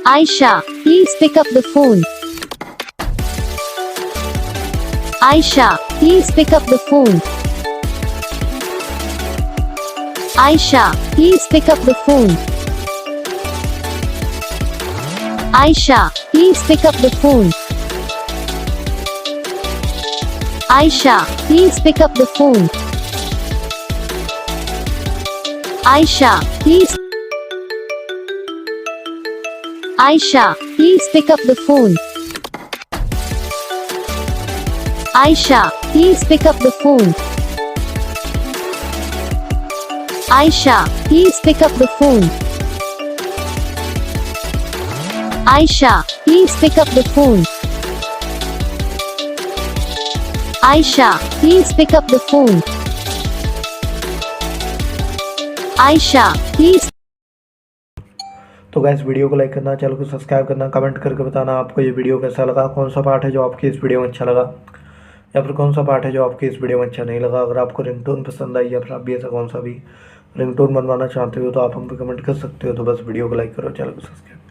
Aisha, please pick up the phone. Aisha, please pick up the phone. Aisha, please pick up the phone. Aisha, please pick up the phone. Aisha, please pick up the phone. Aisha, please. Aisha, please pick up the phone. Aisha, please pick up the phone. Aisha, please pick up the phone. Aisha, please pick up the phone. Aisha, please pick up the phone. Aisha, please. तो guys video को like करना, channel को subscribe करना, comment करके बताना आपको ये video कैसा लगा, कौन सा पार्ट है जो आपकी इस वीडियो में अच्छा लगा या फिर कौन सा पार्ट है जो आपकी इस वीडियो में अच्छा नहीं लगा। अगर आपको रिंगटोन पसंद आई या फिर आप भी ऐसा कौन सा भी रिंगटोन बनवाना चाहते हो तो आप हम पे कमेंट कर सकते हो। तो बस वीडियो को लाइक करो, चैनल को सब्सक्राइब।